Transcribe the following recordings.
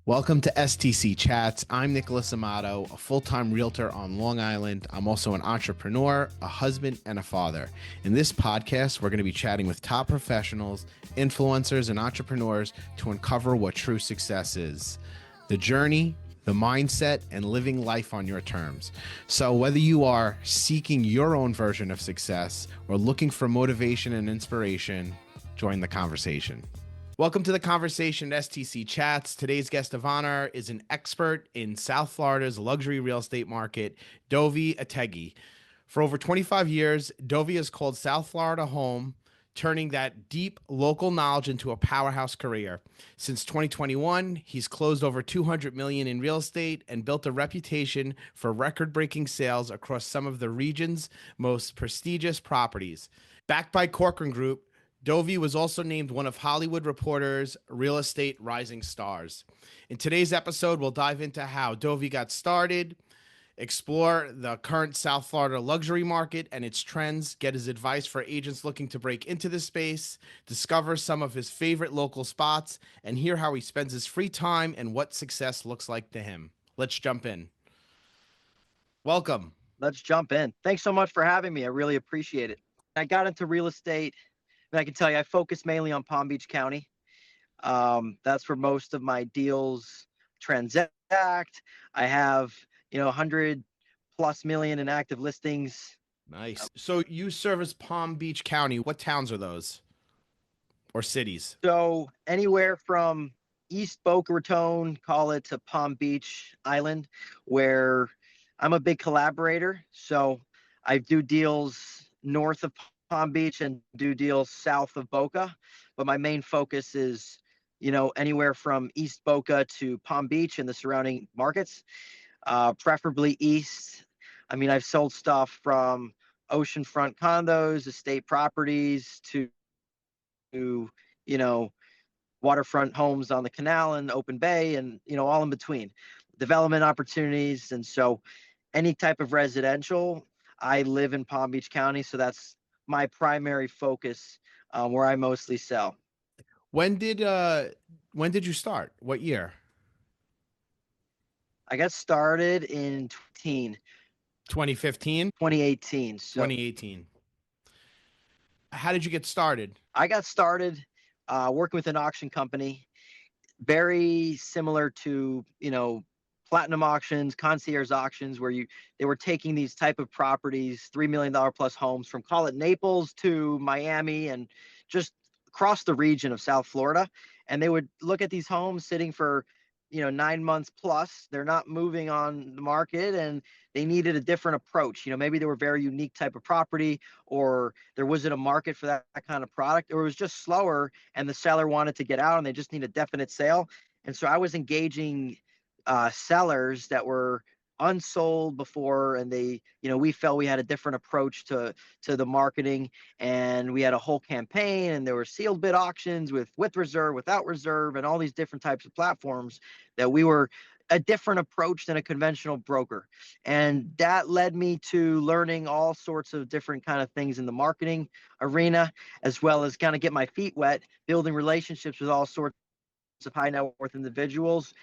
Welcome to STC Chats. I'm Nicholas Amato, a full-time realtor on Long Island. I'm also an entrepreneur, a husband, and a father. In this podcast, we're going to be chatting with top professionals, influencers, and entrepreneurs to uncover what true success is. The journey, the mindset, and living life on your terms. So whether you are seeking your own version of success or looking for motivation and inspiration, join the conversation. Welcome to the conversation at STC Chats. Today's guest of honor is an expert in South Florida's luxury real estate market, Dovi Ettedgui. For over 25 years, Dovi has called South Florida home, turning that deep local knowledge into a powerhouse career. Since 2021, he's closed over $200 million in real estate and built a reputation for record-breaking sales across some of the region's most prestigious properties. Backed by Corcoran Group, Dovi was also named one of Hollywood Reporter's Real Estate Rising Stars. In today's episode, we'll dive into how Dovi got started, explore the current South Florida luxury market and its trends, get his advice for agents looking to break into the space, discover some of his favorite local spots, and hear how he spends his free time and what success looks like to him. Let's jump in. Welcome. Let's jump in. Thanks so much for having me. I really appreciate it. I got into real estate. And I can tell you, I focus mainly on Palm Beach County. That's where most of my deals transact. I have, 100+ million in active listings. Nice. So you service Palm Beach County. What towns are those? Or cities? So anywhere from East Boca Raton, call it, to Palm Beach Island, where I'm a big collaborator. So I do deals north of Palm Beach and do deals south of Boca, but my main focus is, anywhere from East Boca to Palm Beach and the surrounding markets, preferably east. I mean, I've sold stuff from oceanfront condos, estate properties to waterfront homes on the canal and open bay and, all in between, development opportunities. And so any type of residential, I live in Palm Beach County, so that's my primary focus, where I mostly sell. When did you start? What year? I got started in 2015? 2018. So 2018. How did you get started? I got started working with an auction company, very similar to, platinum auctions, concierge auctions, where they were taking these type of properties, $3 million plus homes, from, call it, Naples to Miami and just across the region of South Florida. And they would look at these homes sitting for, 9 months plus. They're not moving on the market and they needed a different approach. Maybe they were very unique type of property, or there wasn't a market for that kind of product, or it was just slower and the seller wanted to get out and they just need a definite sale. And so I was engaging sellers that were unsold before, and they, we felt we had a different approach to the marketing, and we had a whole campaign, and there were sealed bid auctions with reserve, without reserve, and all these different types of platforms that we were a different approach than a conventional broker. And that led me to learning all sorts of different kind of things in the marketing arena, as well as kind of get my feet wet, building relationships with all sorts of high net worth individuals.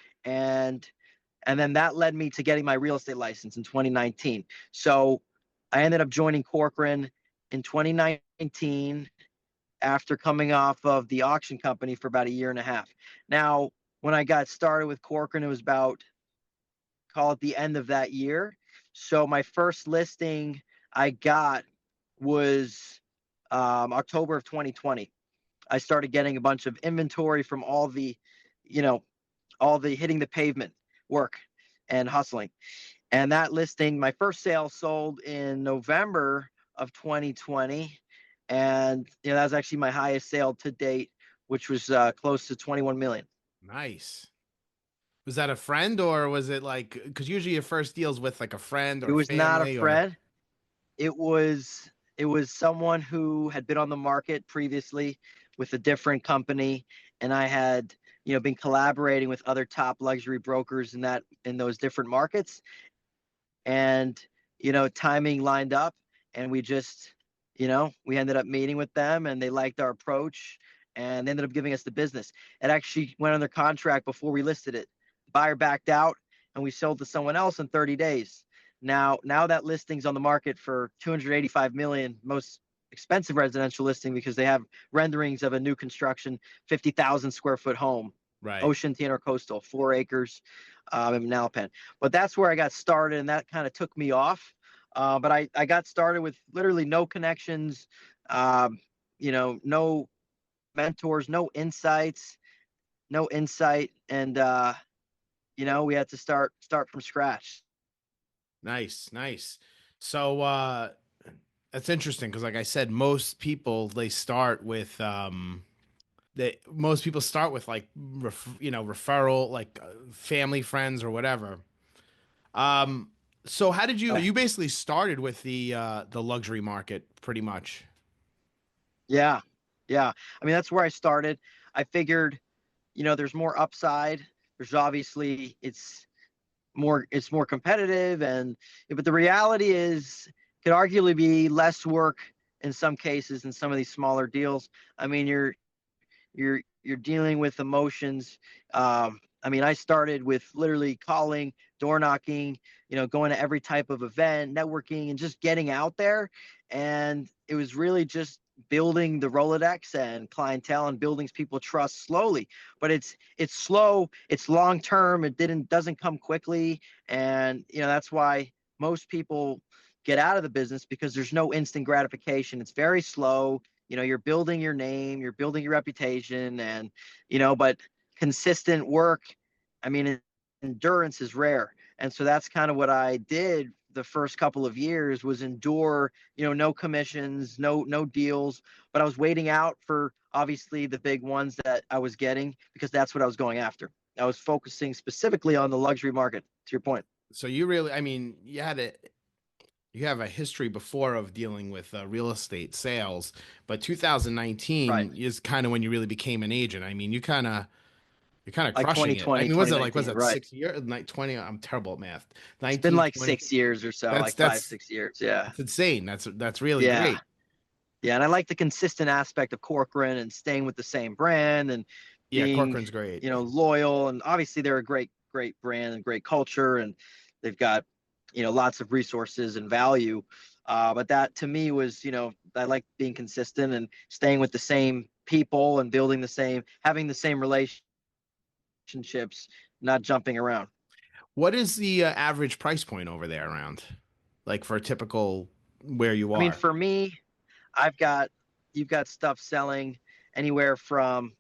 And then that led me to getting my real estate license in 2019. So I ended up joining Corcoran in 2019 after coming off of the auction company for about a year and a half. Now, when I got started with Corcoran, it was about, call it, the end of that year. So my first listing I got was October of 2020. I started getting a bunch of inventory from all the hitting the pavement work and hustling. And that listing, my first sale, sold in November of 2020. And that was actually my highest sale to date, which was close to 21 million. Nice. Was that a friend, or was it like, because usually your first deal's with like a friend or it was family? Not a friend. It was someone who had been on the market previously with a different company, and I had been collaborating with other top luxury brokers in those different markets, and timing lined up, and we just we ended up meeting with them, and they liked our approach, and they ended up giving us the business. It actually went under contract before we listed it. buyer backed out and we sold to someone else in 30 days. Now that listing's on the market for 285 million, most expensive residential listing because they have renderings of a new construction, 50,000 square foot home, Right. Ocean Theater Coastal, 4 acres in Nalpan. But that's where I got started, and that kind of took me off. But I got started with literally no connections, no mentors, no insights, no insight, and we had to start from scratch. Nice, nice. So that's interesting because, like I said, most people they start with most people start with like referral, like family, friends, or whatever. Um, so how did you basically started with the luxury market pretty much? Yeah, yeah. I mean, that's where I started. I figured, there's more upside. There's obviously it's more competitive, but the reality is could arguably be less work in some cases in some of these smaller deals. I mean, you're dealing with emotions. I mean, I started with literally calling, door knocking, going to every type of event, networking, and just getting out there. And it was really just building the Rolodex and clientele and building people trust slowly. But it's slow, it's long term. Doesn't come quickly, and that's why most people get out of the business because there's no instant gratification. It's very slow. You're building your name, you're building your reputation, and but consistent work, I mean, endurance is rare. And so that's kind of what I did the first couple of years was endure, no commissions, no deals, but I was waiting out for obviously the big ones that I was getting because that's what I was going after. I was focusing specifically on the luxury market, to your point. So you really, I mean, you have a history before of dealing with real estate sales, but Right. 2019 is kind of when you really became an agent. I mean, you're kind of Like crushing it. I 2020, mean, was 2019. it Right. 6 years? Like 20, I'm terrible at math. It's been 19, like 20. 6 years or so, That's like five, that's 6 years. Yeah. that's insane. That's really Yeah. great. Yeah. And I like the consistent aspect of Corcoran and staying with the same brand and Yeah, being, Corcoran's great. loyal. And obviously they're a great brand and great culture. And they've got, lots of resources and value. But that to me was, I like being consistent and staying with the same people and having the same relationships, not jumping around. What is the average price point over there around? Like for a typical where you I mean, are? for me, I've got you've got stuff selling anywhere from,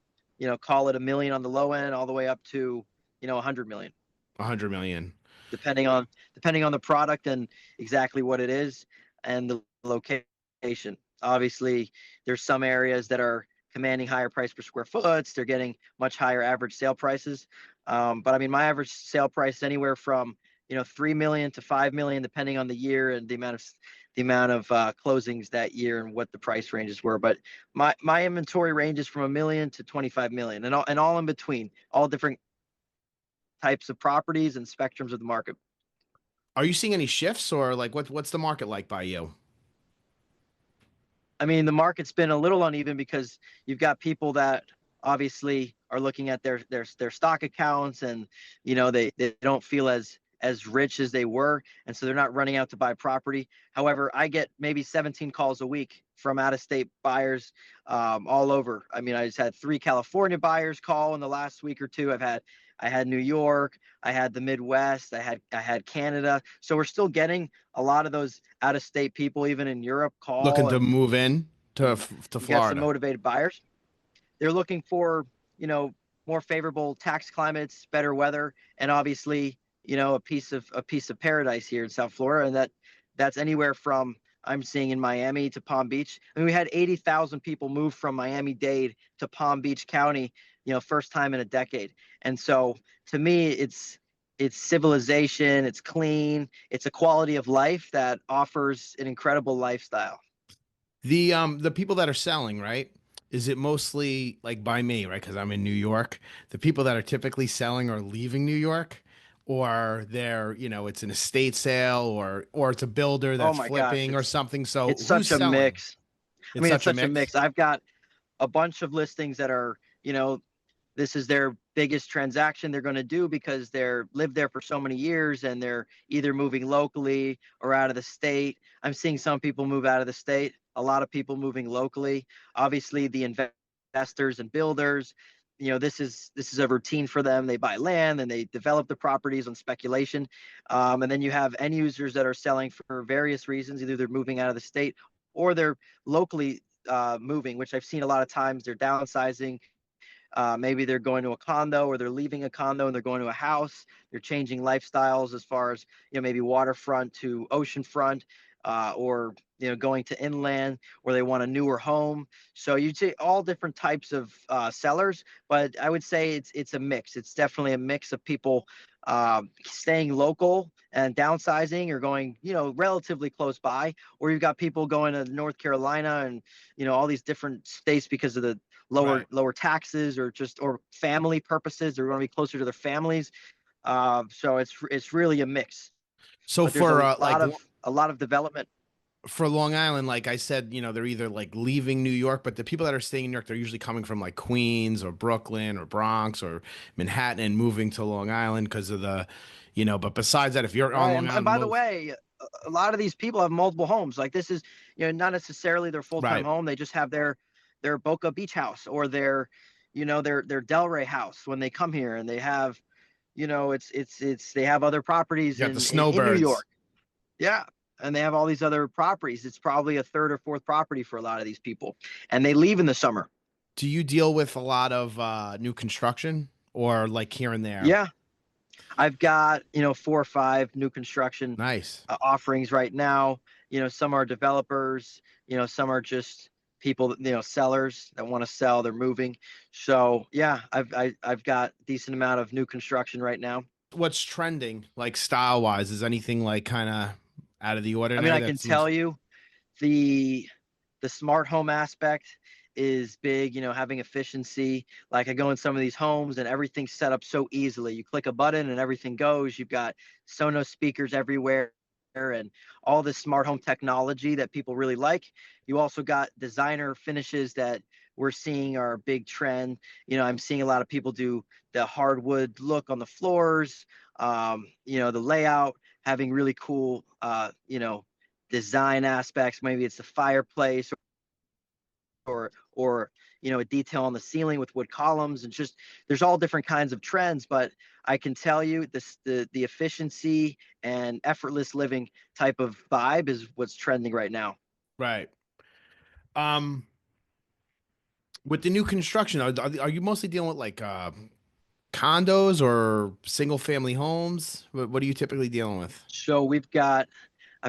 call it a million on the low end all the way up to, 100 million, 100 million. depending on the product and exactly what it is and the location. Obviously, there's some areas that are commanding higher price per square foot. They're getting much higher average sale prices. But I mean, my average sale price is anywhere from 3 million to 5 million, depending on the year and the amount of closings that year and what the price ranges were. But my inventory ranges from a million to 25 million, and all in between, all different types of properties and spectrums of the market. Are you seeing any shifts or like what's the market like by you? I mean, the market's been a little uneven because you've got people that obviously are looking at their stock accounts, and they don't feel as rich as they were, and so they're not running out to buy property. However, I get maybe 17 calls a week from out of state buyers all over. I mean, I just had 3 California buyers call in the last week or two. I had New York, I had the Midwest, I had Canada. So we're still getting a lot of those out of state people, even in Europe, Looking call, to and move in you, to you got some Florida. motivated buyers. They're looking for, more favorable tax climates, better weather, and obviously, a piece of paradise here in South Florida. And that's anywhere from I'm seeing in Miami to Palm Beach. I mean, we had 80,000 people move from Miami-Dade to Palm Beach County, first time in a decade. And so to me, it's civilization, it's clean, it's a quality of life that offers an incredible lifestyle. The people that are selling, right? Is it mostly like by me, right? Because I'm in New York. The people that are typically selling are leaving New York, or it's an estate sale, or it's a builder Oh that's my gosh, flipping or it's something. So it's who's such a selling? mix. I It's mean, it's such a such a mix. mix. I've got a bunch of listings that are, this is their biggest transaction they're going to do because they're lived there for so many years and they're either moving locally or out of the state. I'm seeing some people move out of the state, a lot of people moving locally. Obviously, the investors and builders, this is a routine for them. They buy land and they develop the properties on speculation. And then you have end users that are selling for various reasons. Either they're moving out of the state or they're locally moving, which I've seen a lot of times. They're downsizing. Maybe they're going to a condo or they're leaving a condo and they're going to a house. They're changing lifestyles as far as, maybe waterfront to oceanfront, or, going to inland, or they want a newer home. So you see all different types of sellers, but I would say it's a mix. It's definitely a mix of people staying local and downsizing or going, relatively close by, or you've got people going to North Carolina and, all these different states because of the Right. lower taxes or family purposes. They're going to be closer to their families. So it's really a mix, So but there's for a lot of development. for Long Island, like I said, they're either like leaving New York, but the people that are staying in New York, they're usually coming from like Queens or Brooklyn or Bronx or Manhattan and moving to Long Island because of but besides that, if you're on Right. Long And Island, by the way, a lot of these people have multiple homes. Like this is, not necessarily their full-time right. home. They just have their Boca Beach house or their Delray house when they come here, and they have, they have other properties You got the in New snowbirds. York. Yeah. And they have all these other properties. It's probably a third or fourth property for a lot of these people. And they leave in the summer. Do you deal with a lot of new construction or like here and there? Yeah. I've got, 4 or 5 new construction Nice. offerings right now. Some are developers, some are just people that, sellers that want to sell, they're moving. So yeah, I've got a decent amount of new construction right now. What's trending, like style wise? Is anything like kind of out of the I mean, ordinary I that can seems tell you the smart home aspect is big, having efficiency. Like I go in some of these homes and everything's set up so easily. You click a button and everything goes. You've got Sonos speakers everywhere and all this smart home technology that people really like. You also got designer finishes that we're seeing are a big trend. I'm seeing a lot of people do the hardwood look on the floors, the layout, having really cool, design aspects. Maybe it's the fireplace or a detail on the ceiling with wood columns, and just there's all different kinds of trends. But I can tell you this, the efficiency and effortless living type of vibe is what's trending right now. right. Um, with the new construction, are you mostly dealing with like condos or single family homes? What are you typically dealing with? So I've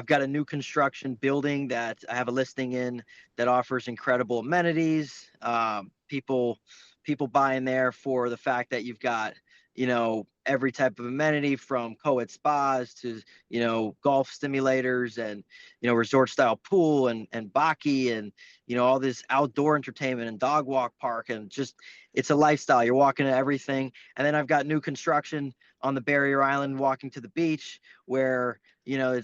got a new construction building that I have a listing in that offers incredible amenities. People buying there for the fact that you've got, every type of amenity from co-ed spas to, golf stimulators and, resort style pool and baki and, all this outdoor entertainment and dog walk park, and just, it's a lifestyle. You're walking to everything. And then I've got new construction on the barrier island walking to the beach where, and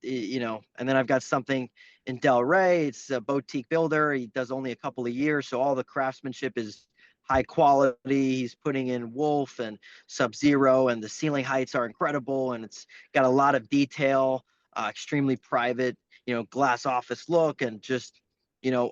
then I've got something in Del Rey. It's a boutique builder. He does only a couple of years, so all the craftsmanship is high quality. He's putting in Wolf and Sub-Zero, and the ceiling heights are incredible, and it's got a lot of detail, extremely private, glass office look, and just,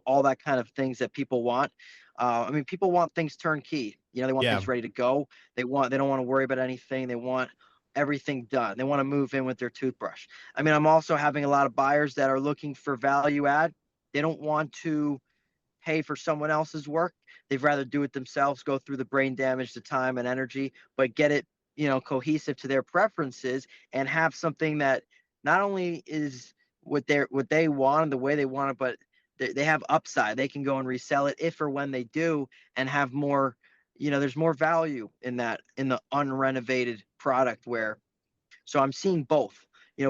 all that kind of things that people want. I mean, people want things turnkey. They want Yeah. things ready to go. They don't want to worry about anything. They want everything done. They want to move in with their toothbrush. I mean, I'm also having a lot of buyers that are looking for value add. They don't want to pay for someone else's work. They'd rather do it themselves, go through the brain damage, the time and energy, but get it, cohesive to their preferences and have something that not only is what they want, the way they want it, but they have upside. They can go and resell it if or when they do, and have more, there's more value in that, in the unrenovated product. Where So I'm seeing both.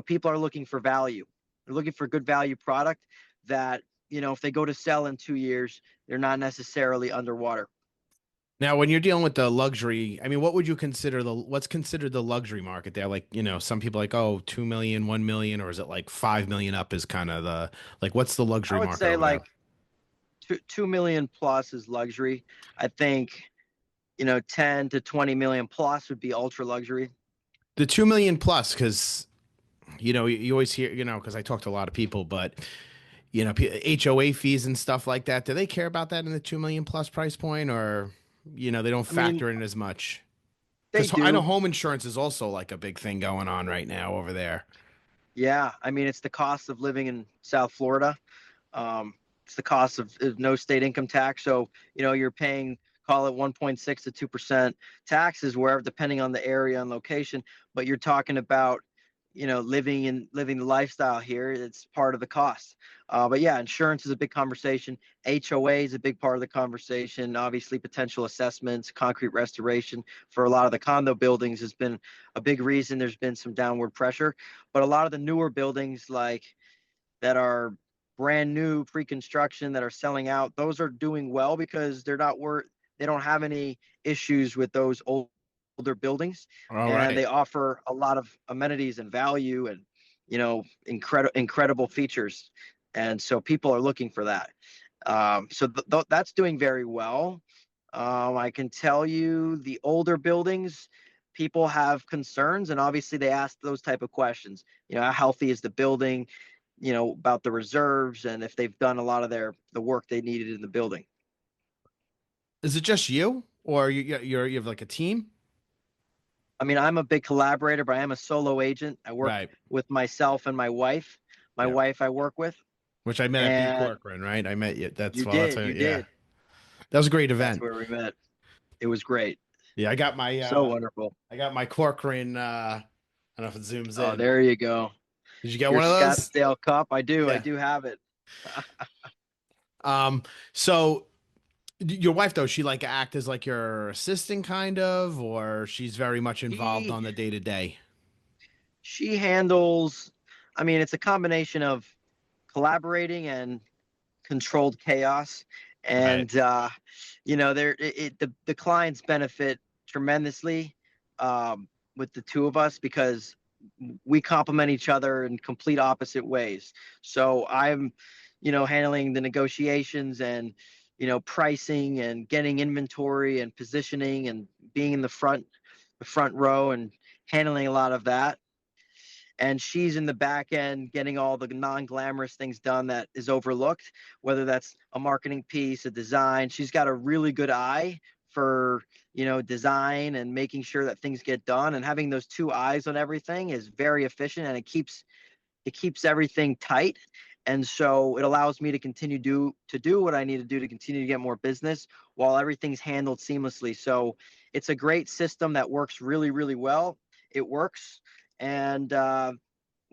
People are looking for value. They're looking for good value product that, if they go to sell in 2 years, they're not necessarily underwater. Now, when you're dealing with the luxury, I mean, what would you consider what's considered the luxury market there? Like, some people like, oh, 2 million, 1 million, or is it like 5 million up is kind of like, what's the I luxury would market say over there? like 2 million plus is luxury. I think you know, 10 to 20 million plus would be ultra luxury. The 2 million plus, because you always hear, because I talk to a lot of people, but HOA fees and stuff like that. Do they care about that in the 2 million plus price point, or they don't I mean, factor in as much? they Because I know do. home insurance is also like a big thing going on right now over there. Yeah. I mean, it's the cost of living in South Florida. It's the cost of no state income tax. So, you're paying, call it 1.6 to 2% taxes wherever, depending on the area and location. But you're talking about, living the lifestyle here. It's part of the cost. But yeah, insurance is a big conversation. HOA is a big part of the conversation. Obviously, potential assessments, concrete restoration for a lot of the condo buildings has been a big reason there's been some downward pressure. But a lot of the newer buildings, like that are brand new pre-construction that are selling out, those are doing well because they don't have any issues with those older buildings, All and right. they offer a lot of amenities and value and incredible features, and so people are looking for that. That's doing very well. I can tell you the older buildings, people have concerns, and obviously they ask those type of questions. How healthy is the building? About the reserves and if they've done a lot of the work they needed in the building. Is it just you, or you have like a team? I mean, I'm a big collaborator, but I am a solo agent. I work Right. with myself and my wife. My Yeah. wife I work with, Which I met at B and Corcoran, right? I met you. you That's did, you yeah. did. That was a great That's event. where we met. It was great. Yeah, So wonderful. I got my Corcoran. I don't know if it zooms Oh, in. there you go. Did you get Your one of those? Scottsdale cup. I Yeah. do have it. Um. So your wife though, she like act as like your assistant kind of, or she's very much involved she on the day to day. she handles, I mean, it's a combination of collaborating and controlled chaos. Right. And the clients benefit tremendously, with the two of us, because we complement each other in complete opposite ways. So I'm handling the negotiations and pricing and getting inventory and positioning and being in the front row and handling a lot of that, and she's in the back end getting all the non-glamorous things done that is overlooked, whether that's a marketing piece, a design. She's got a really good eye for design and making sure that things get done, and having those two eyes on everything is very efficient, and it keeps everything tight. And so it allows me to continue to do what I need to do to continue to get more business while everything's handled seamlessly. So it's a great system that works really, really well. It works, and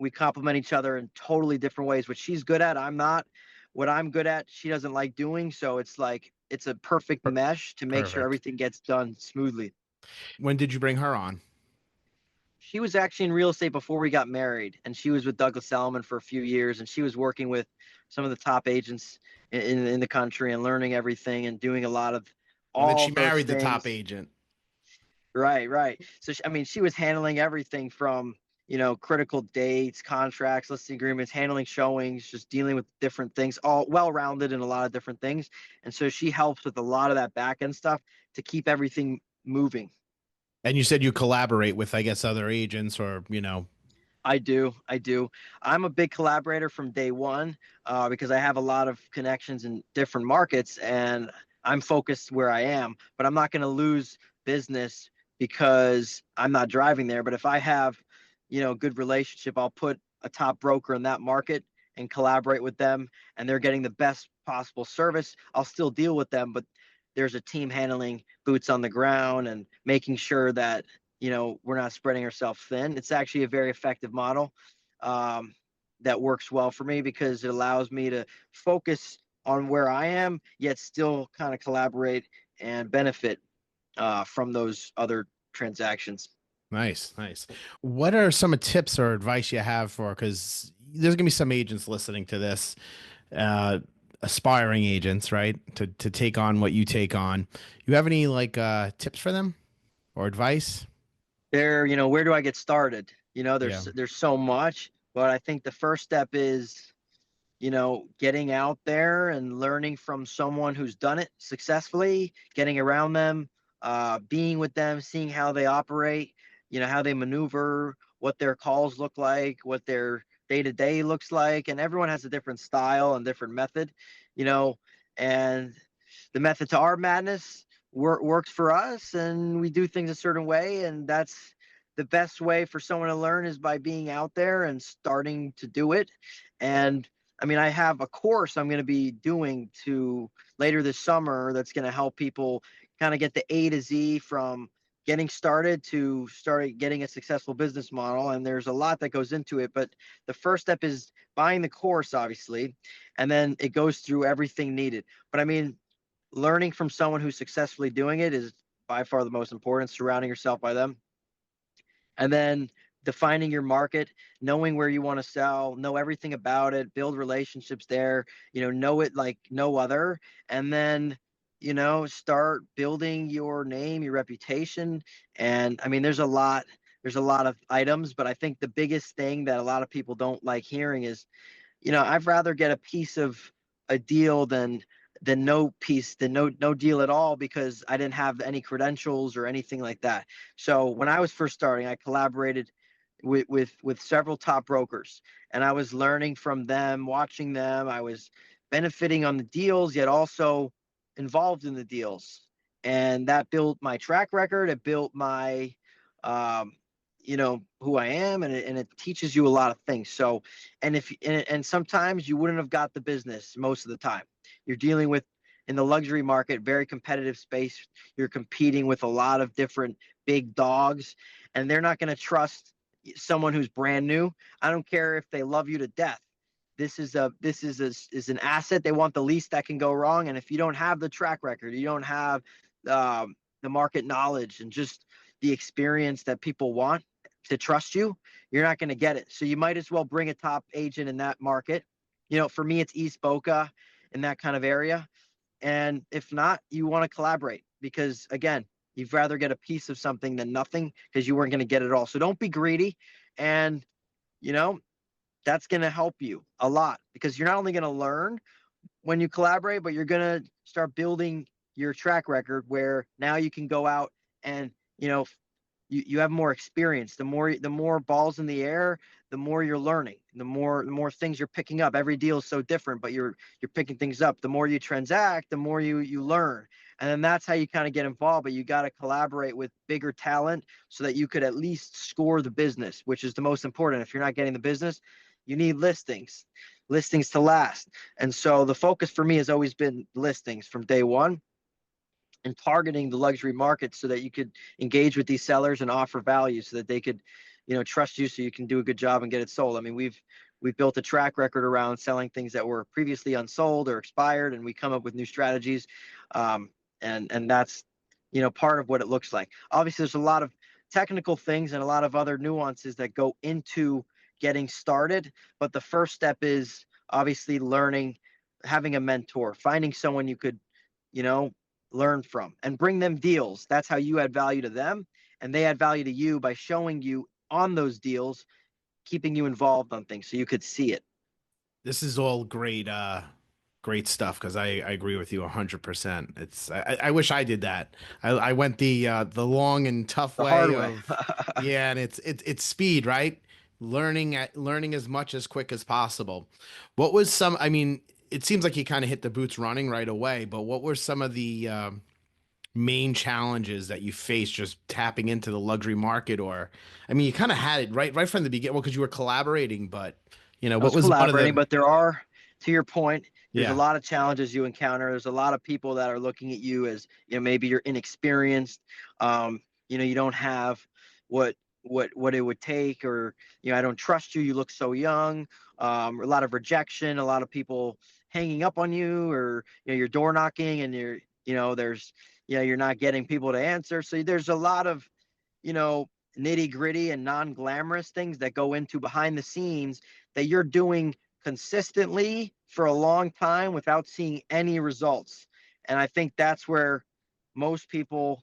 we complement each other in totally different ways. What she's good at, I'm not. What I'm good at, she doesn't like doing. So it's like it's a perfect Per- mesh to make sure Perfect. everything gets done smoothly. When did you bring her on? She was actually in real estate before we got married, and she was with Douglas Elliman for a few years, and she was working with some of the top agents in the country and learning everything and doing a lot of And then all she of those married the top things. agent. Right, right. So I mean, she was handling everything from critical dates, contracts, listing agreements, handling showings, just dealing with different things, all well-rounded in a lot of different things. And so she helps with a lot of that back end stuff to keep everything moving. And you said you collaborate with, I guess, other agents or, I do. I do. I'm a big collaborator from day one, because I have a lot of connections in different markets, and I'm focused where I am. But I'm not going to lose business because I'm not driving there. But if I have, good relationship, I'll put a top broker in that market and collaborate with them, and they're getting the best possible service. I'll still deal with them, but there's a team handling boots on the ground and making sure that we're not spreading ourselves thin. It's actually a very effective model, that works well for me because it allows me to focus on where I am, yet still kind of collaborate and benefit from those other transactions. nice, nice. What are some tips or advice you have for, because there's gonna be some agents listening to this, uh, aspiring agents, right? To take on what you take on. You have any like tips for them or advice? Where do I get started? Yeah. There's so much, but I think the first step is getting out there and learning from someone who's done it successfully, getting around them, being with them, seeing how they operate, how they maneuver, what their calls look like, what their day to day looks like. And everyone has a different style and different method, you know, and the method to our madness works for us, and we do things a certain way. And that's the best way for someone to learn, is by being out there and starting to do it. And I mean, I have a course I'm going to be doing to later this summer that's going to help people kind of get the A to Z from getting started to start getting a successful business model. And there's a lot that goes into it, but the first step is buying the course, obviously, and then it goes through everything needed. But I mean, learning from someone who's successfully doing it is by far the most important, surrounding yourself by them. And then defining your market, knowing where you want to sell, know everything about it, build relationships there, know it like no other. And then, start building your name, your reputation. And I mean, there's a lot of items, but I think the biggest thing that a lot of people don't like hearing is, I'd rather get a piece of a deal than no deal at all, because I didn't have any credentials or anything like that. So when I was first starting, I collaborated with several top brokers, and I was learning from them, watching them. I was benefiting on the deals, yet also involved in the deals, and that built my track record. It built my um, who I am, and it teaches you a lot of things. So, and sometimes you wouldn't have got the business most of the time. You're dealing with, in the luxury market, very competitive space. You're competing with a lot of different big dogs, and they're not going to trust someone who's brand new. I don't care if they love you to death. This is an asset. They want the least that can go wrong. And if you don't have the track record, you don't have the market knowledge and just the experience that people want to trust you, you're not going to get it. So you might as well bring a top agent in that market. For me, it's East Boca, in that kind of area. And if not, you want to collaborate, because again, you'd rather get a piece of something than nothing, because you weren't going to get it all. So don't be greedy. And, you know, that's going to help you a lot, because you're not only going to learn when you collaborate, but you're going to start building your track record, where now you can go out and, you have more experience. The more balls in the air, the more you're learning, the more things you're picking up. Every deal is so different, but you're picking things up. The more you transact, the more you learn. And then that's how you kind of get involved. But you got to collaborate with bigger talent so that you could at least score the business, which is the most important. If you're not getting the business, you need listings to last. And so the focus for me has always been listings from day one, and targeting the luxury market so that you could engage with these sellers and offer value so that they could, trust you, so you can do a good job and get it sold. I mean, we've built a track record around selling things that were previously unsold or expired, and we come up with new strategies. And that's, part of what it looks like. Obviously, there's a lot of technical things and a lot of other nuances that go into getting started. But the first step is obviously learning, having a mentor, finding someone you could, you know, learn from, and bring them deals. That's how you add value to them, and they add value to you by showing you on those deals, keeping you involved on things so you could see it. This is all great stuff, because I agree with you 100%. I wish I did that. I went the long and tough The hard way way. of, yeah, and it's speed, right? Learning as much as quick as possible. What was some, I mean, it seems like you kind of hit the boots running right away, but what were some of the main challenges that you faced just tapping into the luxury market? Or, I mean, you kind of had it right from the beginning, well, because you were collaborating, but I what was was one of collaborating, the, but there are, to your point, there's a yeah. lot of challenges you encounter. There's a lot of people that are looking at you as, maybe you're inexperienced. You don't have what what it would take, or, I don't trust you. You look so young. A lot of rejection, a lot of people hanging up on you, or, you're door knocking and there's, you're not getting people to answer. So there's a lot of, you know, nitty gritty and non glamorous things that go into behind the scenes that you're doing consistently for a long time without seeing any results. And I think that's where most people,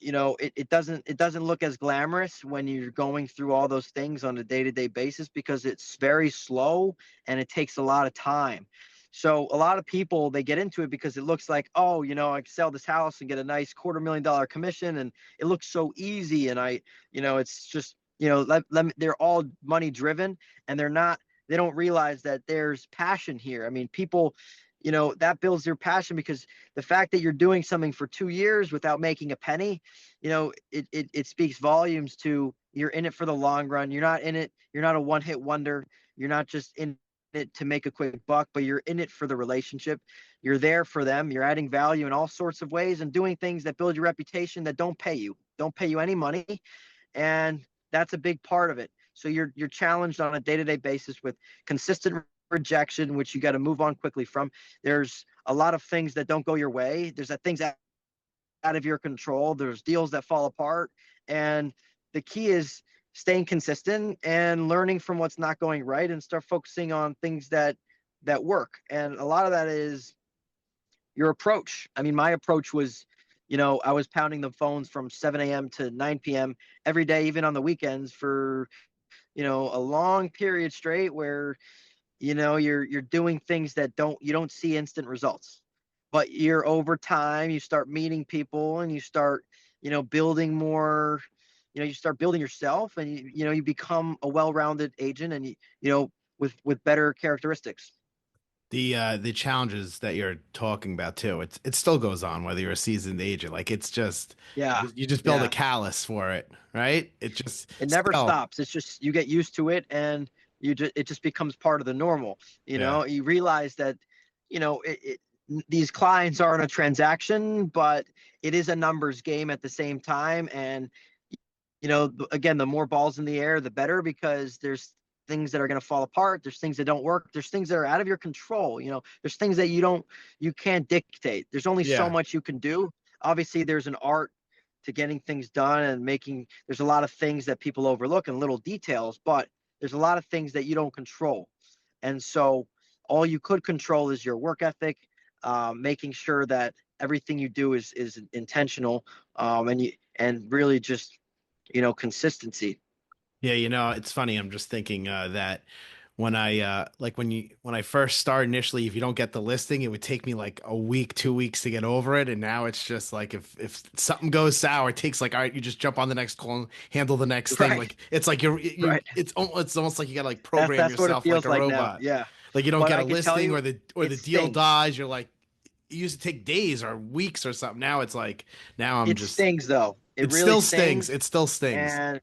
it doesn't look as glamorous when you're going through all those things on a day-to-day basis, because it's very slow and it takes a lot of time. So a lot of people, they get into it because it looks like, oh, I can sell this house and get a nice $250,000 commission, and it looks so easy. And it's just, they're all money driven, and they don't realize that there's passion here. I mean, people, that builds their passion, because the fact that you're doing something for 2 years without making a penny, it speaks volumes to, you're in it for the long run. You're not in it. You're not a one-hit wonder. You're not just in it to make a quick buck, but you're in it for the relationship. You're there for them. You're adding value in all sorts of ways and doing things that build your reputation, that don't pay you any money. And that's a big part of it. So you're challenged on a day-to-day basis with consistent rejection, which you got to move on quickly from. There's a lot of things that don't go your way. There's things out of your control. There's deals that fall apart. And the key is staying consistent and learning from what's not going right, and start focusing on things that work. And a lot of that is your approach. I mean, my approach was, I was pounding the phones from 7 a.m. to 9 p.m. every day, even on the weekends, for, a long period straight, where, you're doing things that you don't see instant results, but you're, over time, you start meeting people, and you start, building more, you start building yourself, and you become a well-rounded agent, and with better characteristics. The challenges that you're talking about too, it still goes on whether you're a seasoned agent. Like, it's just, Yeah. you just build a Yeah. callus for it, right? It just It never still. stops. It's just, you get used to it, and it just becomes part of the normal. Yeah. You realize that, these clients aren't a transaction, but it is a numbers game at the same time. And, again, the more balls in the air, the better, because there's things that are going to fall apart. There's things that don't work. There's things that are out of your control. There's things that you can't dictate. There's only so Yeah. much you can do. Obviously, there's an art to getting things done, and there's a lot of things that people overlook, and little details, but there's a lot of things that you don't control. And so all you could control is your work ethic, making sure that everything you do is intentional, and really just, consistency. Yeah, it's funny. I'm just thinking that when when I first started initially, if you don't get the listing, it would take me like a week, 2 weeks to get over it. And now it's just like, if something goes sour, it takes like, all right, you just jump on the next call and handle the next thing. Right. Like, it's like Right. it's almost like you gotta like That's program that's what it yourself like feels a like now. robot. Yeah. Like, you don't But get I a can tell listing, you, or it the deal stings. dies. You're like, it used to take days or weeks or something. Now it's like, now I'm It just, stings, though. It it really still stings. stings. It still stings. And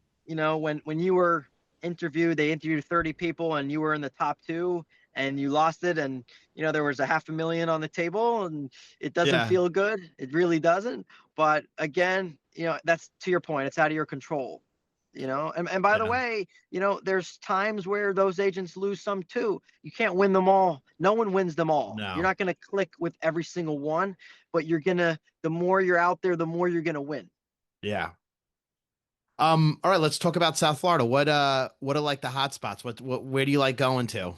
when you were interviewed, they interviewed 30 people, and you were in the top two, and you lost it, and there was a 500,000 on the table, and it doesn't Yeah. feel good. It really doesn't. But again, that's, to your point, it's out of your control. And by the Yeah. way, there's times where those agents lose some too. You can't win them all. No one wins them all. You're No. not going to click with every single one, but the more you're out there, the more you're going to win. Yeah. All right, let's talk about South Florida. What are like the hot spots? Where do you like going to?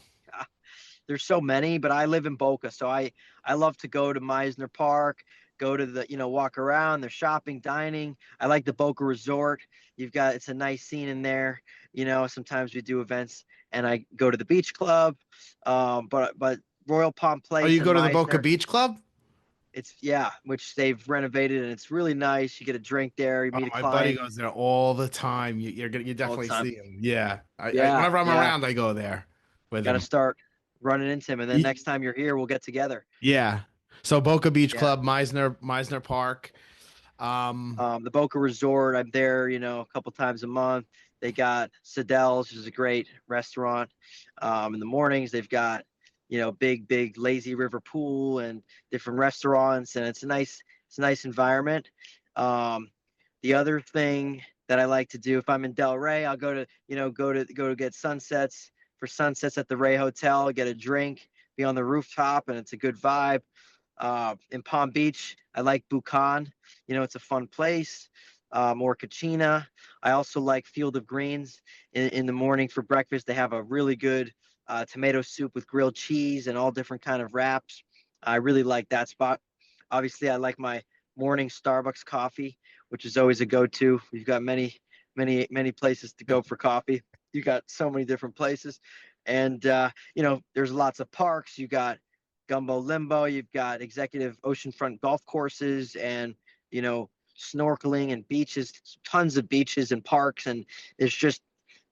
There's so many, but I live in Boca, so I love to go to Meisner Park, go to the, walk around. There's shopping, dining. I like the Boca Resort. It's a nice scene in there. Sometimes we do events, and I go to the beach club. But Royal Palm Oh, Place you and go to the Boca Meisner, Beach Club? which they've renovated, and it's really nice. You get a drink there, you Oh, meet a my buddy client goes there all the time. You all the definitely time. see him. Yeah. Yeah, Whenever I'm yeah. around, I go there with Got to him. start running into him, and then Ye- next time you're here, we'll get together. Yeah. So Boca Beach Yeah. Club, Meisner Park. The Boca Resort, I'm there, a couple times a month. They got Sadel's, which is a great restaurant. In the mornings, they've got, big lazy river pool and different restaurants, and it's a nice environment. The other thing that I like to do, if I'm in Del Rey, I'll go to get sunsets at the Ray Hotel, get a drink, be on the rooftop, and it's a good vibe. In Palm Beach, I like Bucan. It's a fun place. Or Kachina. I also like Field of Greens in the morning for breakfast. They have a really good tomato soup with grilled cheese and all different kind of wraps. I really like that spot. Obviously, I like my morning Starbucks coffee, which is always a go-to. We've got many places to go for coffee. You got so many different places, and there's lots of parks. You got Gumbo Limbo, you've got executive oceanfront golf courses, and you know, snorkeling and beaches, tons of beaches and parks, and it's just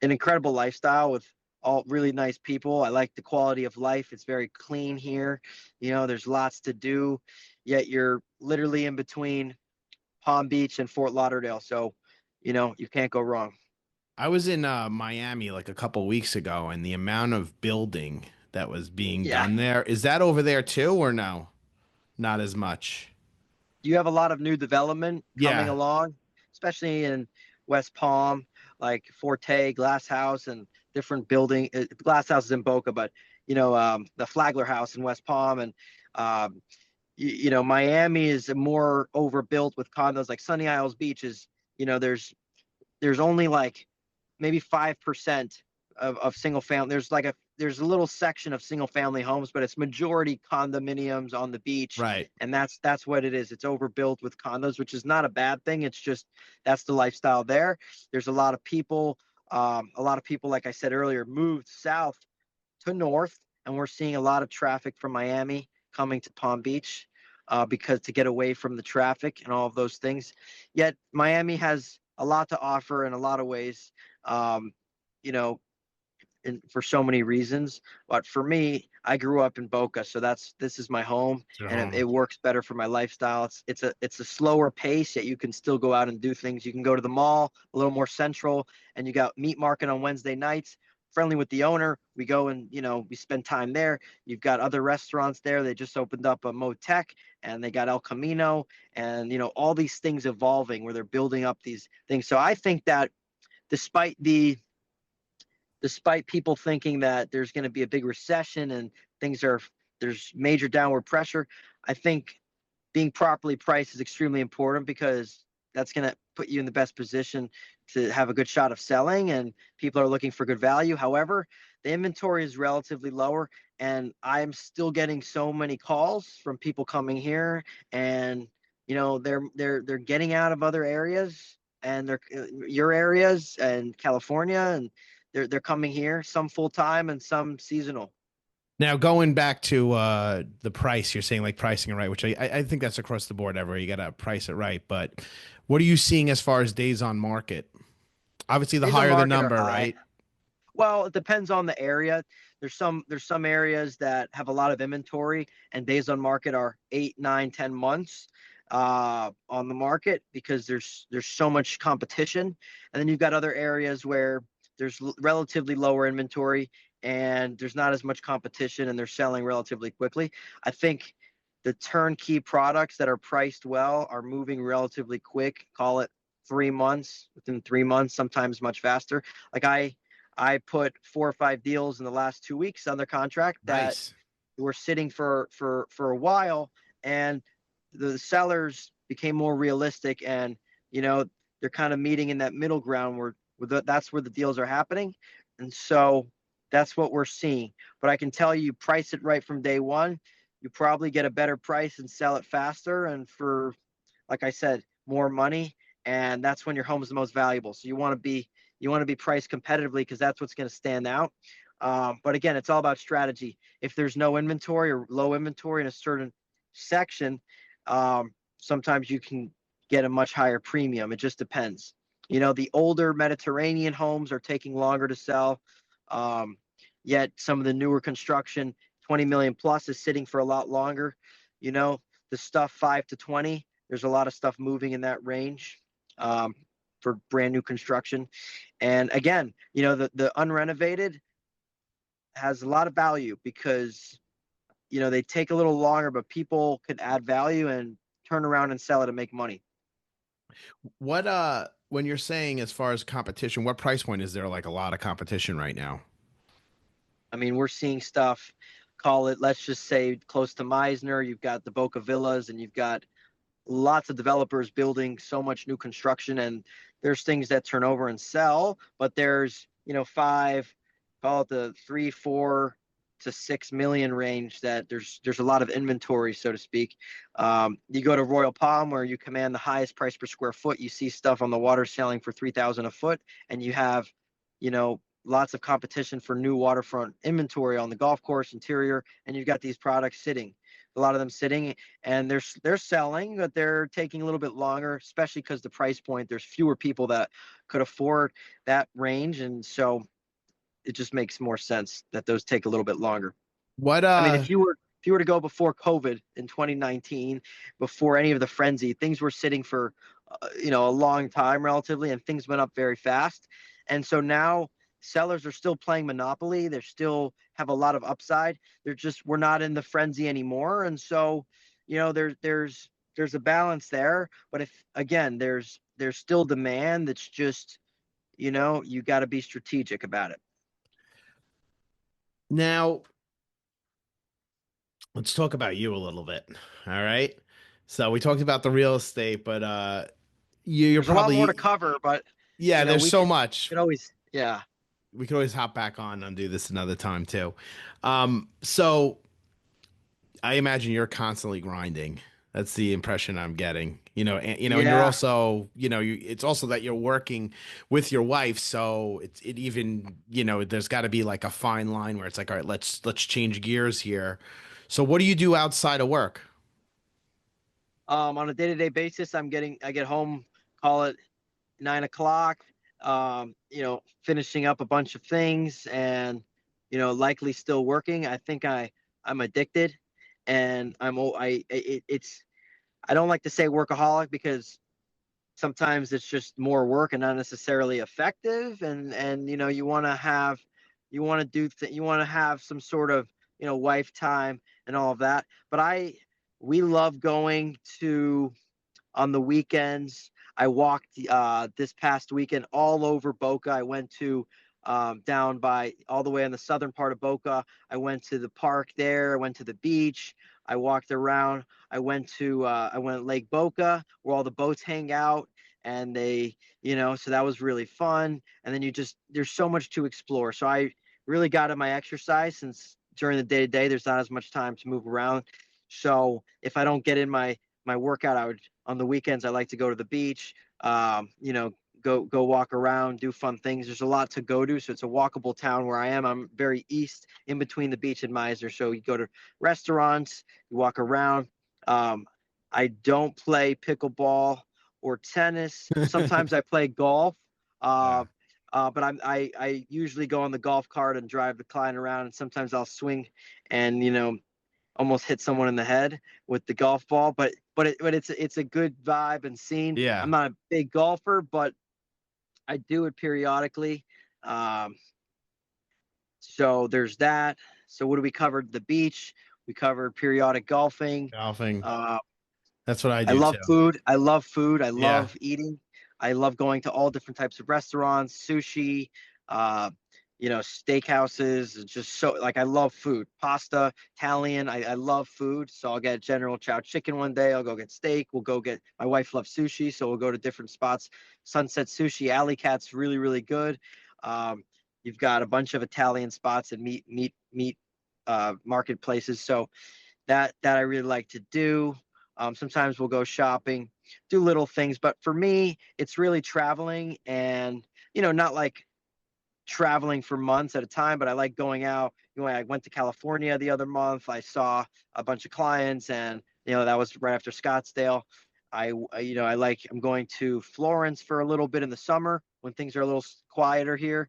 an incredible lifestyle with all really nice people. I like the quality of life. It's very clean here. You know, there's lots to do, yet you're literally in between Palm Beach and Fort Lauderdale. So, you know, you can't go wrong. I was in Miami like a couple weeks ago, and the amount of building that was being Yeah. done there, is that over there too, or no? Not as much. You have a lot of new development coming Yeah, along, especially in West Palm, like Forte, Glass House, and different building. Glass House is in Boca, but the Flagler House in West Palm, and um, Miami is more overbuilt with condos. Like Sunny Isles Beach is, there's only like maybe 5% of single family. There's a little section of single family homes, but it's majority condominiums on the beach. right. And that's what it is. It's overbuilt with condos, which is not a bad thing. It's just that's the lifestyle there. There's a lot of people. Like I said earlier, moved south to north, and we're seeing a lot of traffic from Miami coming to Palm Beach because to get away from the traffic and all of those things. Yet Miami has a lot to offer in a lot of ways, um, you know, and for so many reasons. But for me, I grew up in Boca, so this is my home, At and it home. works better for my lifestyle. It's a slower pace, yet you can still go out and do things. You can go to the mall, a little more central, and you got meat market on Wednesday nights. Friendly with the owner, we go and we spend time there. You've got other restaurants there. They just opened up a Motec, and they got El Camino, and all these things evolving where they're building up these things. So I think that despite the despite people thinking that there's going to be a big recession and there's major downward pressure, I think being properly priced is extremely important because that's going to put you in the best position to have a good shot of selling, and people are looking for good value. However, the inventory is relatively lower, and I'm still getting so many calls from people coming here, and they're getting out of other areas, and they're your areas and California, and they're coming here, some full time and some seasonal. Now going back to the price, you're saying like pricing it right, which I think that's across the board everywhere. You got to price it right. But what are you seeing as far as days on market? Obviously, the Days on higher the market are number, high. right? Well, it depends on the area. There's some areas that have a lot of inventory, and days on market are 8, 9, 10 months on the market because there's so much competition. And then you've got other areas where there's relatively lower inventory and there's not as much competition, and they're selling relatively quickly. I think the turnkey products that are priced well are moving relatively quick. Call it 3 months, within 3 months, sometimes much faster. Like I put 4 or 5 deals in the last 2 weeks under contract that Nice. were sitting for a while, and the sellers became more realistic, and they're kind of meeting in that middle ground where that's where the deals are happening, and so that's what we're seeing. But I can tell you, price it right from day one, you probably get a better price and sell it faster, and for, like I said, more money, and that's when your home is the most valuable. So you want to be priced competitively because that's what's going to stand out. But again, it's all about strategy. If there's no inventory or low inventory in a certain section, sometimes you can get a much higher premium. It just depends. The older Mediterranean homes are taking longer to sell. Um, Yet some of the newer construction, 20 million plus, is sitting for a lot longer. The stuff 5 to 20, there's a lot of stuff moving in that range for brand new construction. And again, the unrenovated has a lot of value because they take a little longer, but people could add value and turn around and sell it and make money. What when you're saying as far as competition, what price point is there like a lot of competition right now? I mean, we're seeing stuff, call it, let's just say close to Meisner. You've got the Boca Villas, and you've got lots of developers building so much new construction, and there's things that turn over and sell, but there's five, call it the 3, 4 to 6 million range, that there's a lot of inventory, so to speak. You go to Royal Palm, where you command the highest price per square foot. You see stuff on the water selling for 3,000 a foot, and you have lots of competition for new waterfront inventory on the golf course interior, and you've got these products sitting, a lot of them sitting, and they're selling, but they're taking a little bit longer, especially because the price point, there's fewer people that could afford that range, and so it just makes more sense that those take a little bit longer. What I mean, if you were to go before COVID in 2019, before any of the frenzy, things were sitting for a long time relatively, and things went up very fast. And so now sellers are still playing Monopoly. They still have a lot of upside. We're not in the frenzy anymore. And so, there's a balance there. But if again, there's still demand that's just, you got to be strategic about it. now let's talk about you a little bit. All right. So we talked about the real estate, but you're There's a lot more to probably, cover, but yeah, there's we so could much. could always, yeah. We could always hop back on and do this another time too. So I imagine you're constantly grinding. That's the impression I'm getting. And you're Yeah. also, it's also that you're working with your wife, so it even, there's got to be like a fine line where it's like, all right, let's change gears here. So what do you do outside of work? On a day-to-day basis, I get home, call it 9 o'clock, finishing up a bunch of things and, likely still working. I think I'm addicted, and it's, I don't like to say workaholic because sometimes it's just more work and not necessarily effective. And, you want to have some sort of, wife time and all of that. But we love going to, on the weekends. I walked this past weekend all over Boca. I went to down by all the way in the southern part of Boca. I went to the park there. I went to the beach. I walked around. I went Lake Boca where all the boats hang out, and so that was really fun. And then there's so much to explore. So I really got in my exercise, since during the day to day there's not as much time to move around. So if I don't get in my workout, on the weekends I like to go to the beach, go walk around, do fun things. There's a lot to go to, so it's a walkable town where I am. I'm very east, in between the beach and Meisner, so you go to restaurants, you walk around. I don't play pickleball or tennis. Sometimes I play golf. Yeah. Uh, but I usually go on the golf cart and drive the client around, and sometimes I'll swing and, almost hit someone in the head with the golf ball. But it's a good vibe and scene. Yeah. I'm not a big golfer, but I do it periodically. Um, so there's that. So what do we cover? The beach. We covered periodic golfing. Golfing. Uh, That's what I I do love too. food. I love food. I Yeah. love eating. I love going to all different types of restaurants, sushi, uh, steakhouses. It's just so, like, I love food, pasta, Italian. I love food. So I'll get General Chow chicken one day. I'll go get steak. We'll go get, my wife loves sushi. So we'll go to different spots. Sunset Sushi, Alley Cat's really, really good. Um, you've got a bunch of Italian spots and meat marketplaces. So that I really like to do. Sometimes we'll go shopping, do little things, but for me, it's really traveling, and, not like traveling for months at a time, but I like going out. I went to California the other month. I saw a bunch of clients, and, that was right after Scottsdale. I'm going to Florence for a little bit in the summer when things are a little quieter here.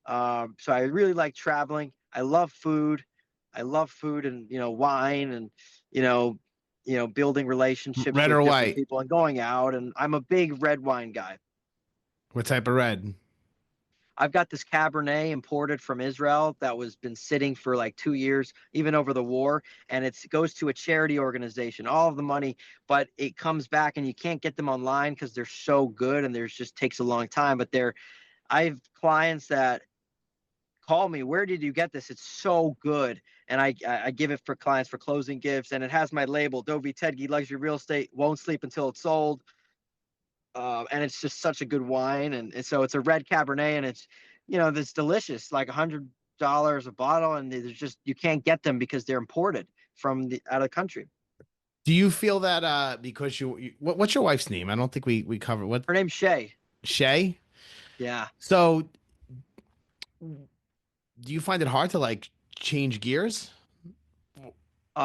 So I really like traveling. I love food. I love food and, wine, and, you know, building relationships Red with or different white? people and going out. And I'm a big red wine guy. What type of red? I've got this Cabernet imported from Israel that was been sitting for like 2 years, even over the war, and it goes to a charity organization. All of the money, but it comes back, and you can't get them online because they're so good, and there's just takes a long time. But I have clients that call me, where did you get this? It's so good. And I give it for clients for closing gifts, and it has my label, Dovi Ettedgui Luxury Real Estate, won't sleep until it's sold. And it's just such a good wine, and so it's a red Cabernet, and it's, this delicious, like $100 a bottle, and there's just, you can't get them because they're imported from the out of the country. Do you feel that because what's your wife's name? I don't think we covered what Her name's Shay. Shay? Yeah. So Do you find it hard to like change gears?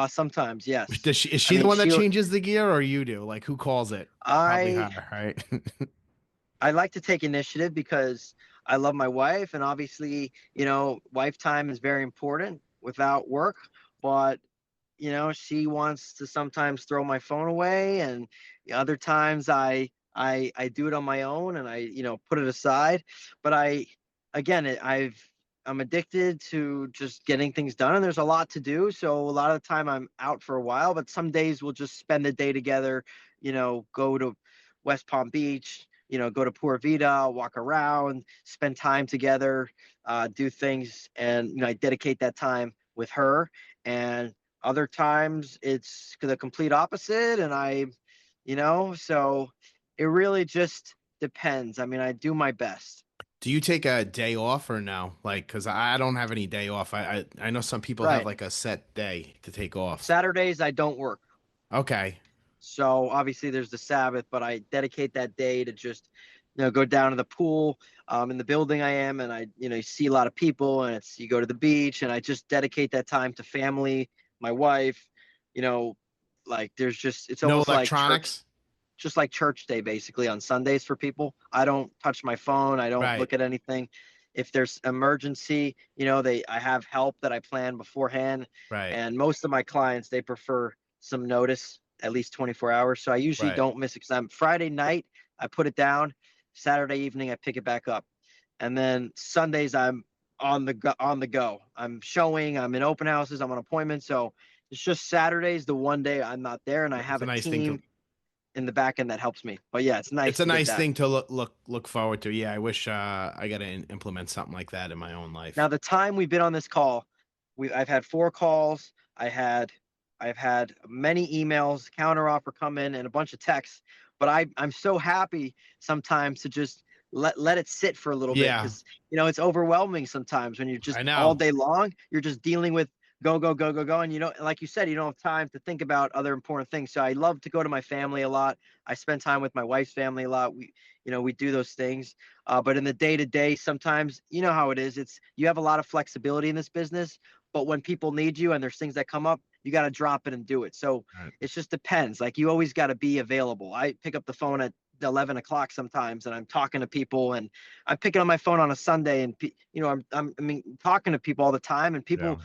Sometimes, yes. Is I she the mean, one that changes the gear or you do? Like who calls it? Probably I her, right? I like to take initiative because I love my wife, and obviously, wife time is very important without work. But she wants to sometimes throw my phone away, and other times I do it on my own, and I put it aside. But again, I'm addicted to just getting things done, and there's a lot to do. So a lot of the time I'm out for a while, but some days we'll just spend the day together. Go to West Palm Beach. Go to Pura Vida, walk around, spend time together, do things, and I dedicate that time with her. And other times it's the complete opposite, and so it really just depends. I mean, I do my best. Do you take a day off or no? Like, because I don't have any day off. I know some people have Right. like a set day to take off. Saturdays I don't work. Okay. So obviously there's the Sabbath, but I dedicate that day to just, go down to the pool, in the building I am, and you see a lot of people, and you go to the beach, and I just dedicate that time to family, my wife, you know, like it's No almost like church, electronics? just like church day basically on Sundays for people. I don't touch my phone. I don't Right. look at anything. If there's emergency, I have help that I plan beforehand, Right. and most of my clients, they prefer some notice, at least 24 hours. So I usually Right. don't miss it because I'm Friday night, I put it down. Saturday evening, I pick it back up. And then Sundays, I'm on the go. I'm showing, I'm in open houses, I'm on appointments. So it's just Saturdays, the one day I'm not there, and I It's have a a nice thing to team in the back end that helps me. But yeah, it's it's nice a to get nice that. thing to look forward to. Yeah, I wish I got to implement something like that in my own life. Now, the time we've been on this call, I've had 4 calls. I've had many emails, counteroffer come in, and a bunch of texts. But I'm so happy sometimes to just let it sit for a little bit, Yeah, because it's overwhelming sometimes when you're just I all know. day long. You're just dealing with go go go go go, and like you said, you don't have time to think about other important things. So I love to go to my family a lot. I spend time with my wife's family a lot. We do those things. But in the day to day, sometimes you know how it is. You have a lot of flexibility in this business, but when people need you and there's things that come up, you got to drop it and do it. So Right. it just depends. Like, you always got to be available. I pick up the phone at 11 o'clock sometimes, and I'm talking to people, and I'm picking up my phone on a Sunday, and I mean, talking to people all the time, and Yeah. people,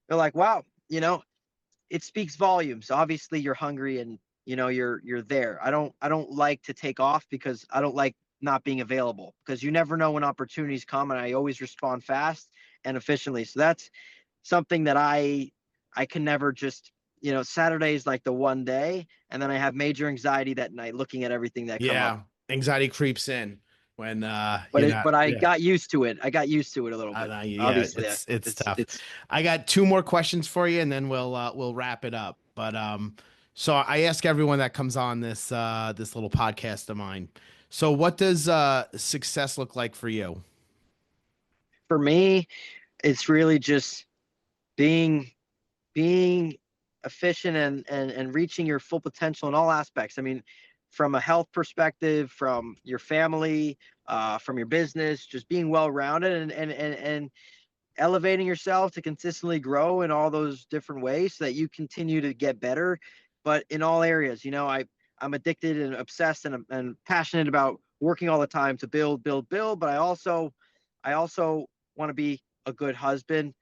they're like, wow, it speaks volumes. Obviously you're hungry, and you're there. I don't like to take off because I don't like not being available, because you never know when opportunities come, and I always respond fast and efficiently. So that's something that I can never just, Saturday is like the one day, and then I have major anxiety that night looking at everything that come up. Yeah. Anxiety creeps in when But you're it not. but I Yeah. got used to it. I got used to it a little bit. Yeah, Obviously, it's it's tough. it's I got two more questions for you, and then we'll wrap it up. But so I ask everyone that comes on this little podcast of mine. So what does success look like for you? for me, it's really just being being efficient, and reaching your full potential in all aspects. I mean, from a health perspective, from your family, from your business, just being well rounded, and elevating yourself to consistently grow in all those different ways so that you continue to get better, but in all areas. I'm addicted and obsessed, and passionate about working all the time to build, build, build. But I also want to be a good husband,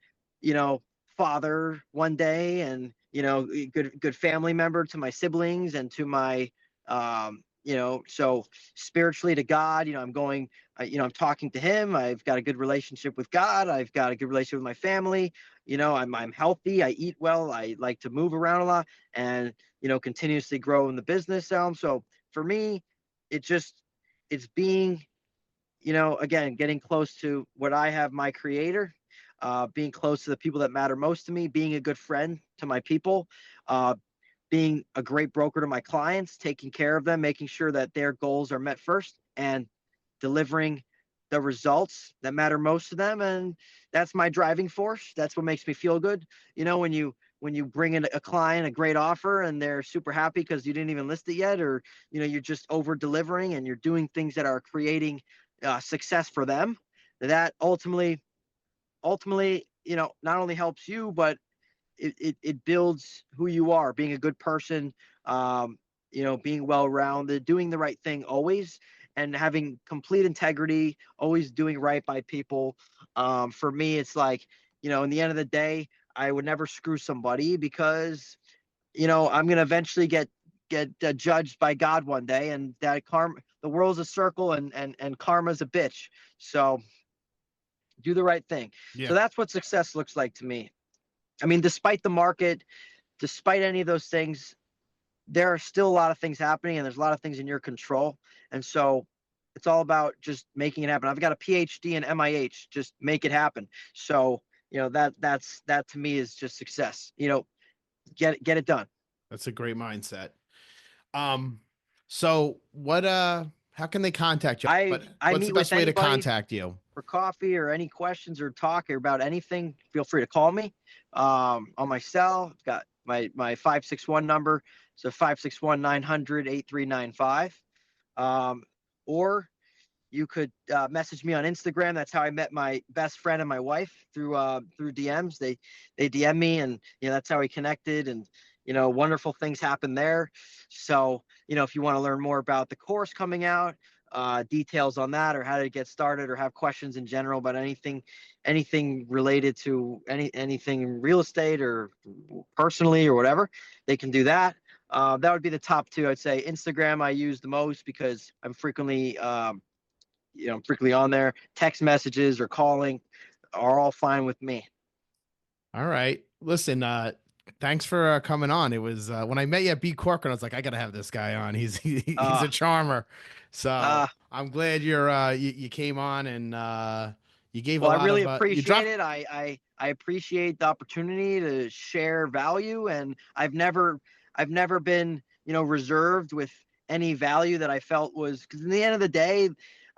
father one day, and good family member to my siblings and to my so spiritually to God. I'm talking to him. I've got a good relationship with God. I've got a good relationship with my family. I'm healthy. I eat well. I like to move around a lot, and continuously grow in the business realm. So for me, it's being, again, getting close to what I have, my creator, being close to the people that matter most to me, being a good friend to my people, uh, being a great broker to my clients, taking care of them, making sure that their goals are met first, and delivering the results that matter most to them. And that's my driving force. That's what makes me feel good. When you bring in a client a great offer, and they're super happy because you didn't even list it yet, or you're just over delivering, and you're doing things that are creating success for them, that ultimately ultimately, not only helps you, but it builds who you are, being a good person, being well-rounded, doing the right thing always, and having complete integrity, always doing right by people. For me, it's like, in the end of the day, I would never screw somebody because, I'm going to eventually get judged by God one day, and that the world's a circle, and karma's a bitch. So do the right thing. Yeah. So that's what success looks like to me. I mean, despite the market, despite any of those things, there are still a lot of things happening, and there's a lot of things in your control. And so it's all about just making it happen. I've got a PhD in MIH, just make it happen. So, that to me is just success. Get it done. That's a great mindset. So how can they contact you? I What's meet the with best way to anybody contact you? for coffee or any questions or talk about anything. Feel free to call me on my cell. It's got my 561 number. So 561-900-8395. Or you could message me on Instagram. That's how I met my best friend and my wife, through DMs. They DM me, and that's how we connected, and wonderful things happen there. So if you want to learn more about the course coming out, details on that, or how to get started, or have questions in general about anything related to anything real estate or personally or whatever, they can do that. That would be the top two. I'd say Instagram I use the most because I'm frequently on there. Text messages or calling are all fine with me. All right. Listen, thanks for coming on. It was when I met you at B Corcoran, I was like, I gotta have this guy on. He's a charmer. So I'm glad you came on, and you gave a lot I really of appreciate it. I appreciate the opportunity to share value, and I've never been reserved with any value that I felt was, because in the end of the day,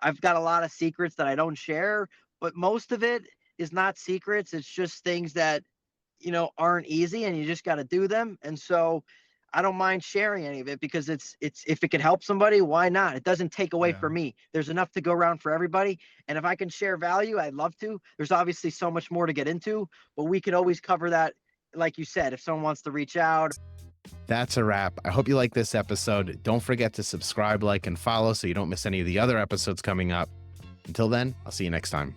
I've got a lot of secrets that I don't share, but most of it is not secrets. It's just things that aren't easy, and you just got to do them. And so I don't mind sharing any of it, because it's if it can help somebody, why not? It doesn't take away from me. There's enough to go around for everybody. And if I can share value, I'd love to. There's obviously so much more to get into, but we could always cover that. Like you said, if someone wants to reach out. That's a wrap. I hope you like this episode. Don't forget to subscribe, like, and follow so you don't miss any of the other episodes coming up. Until then, I'll see you next time.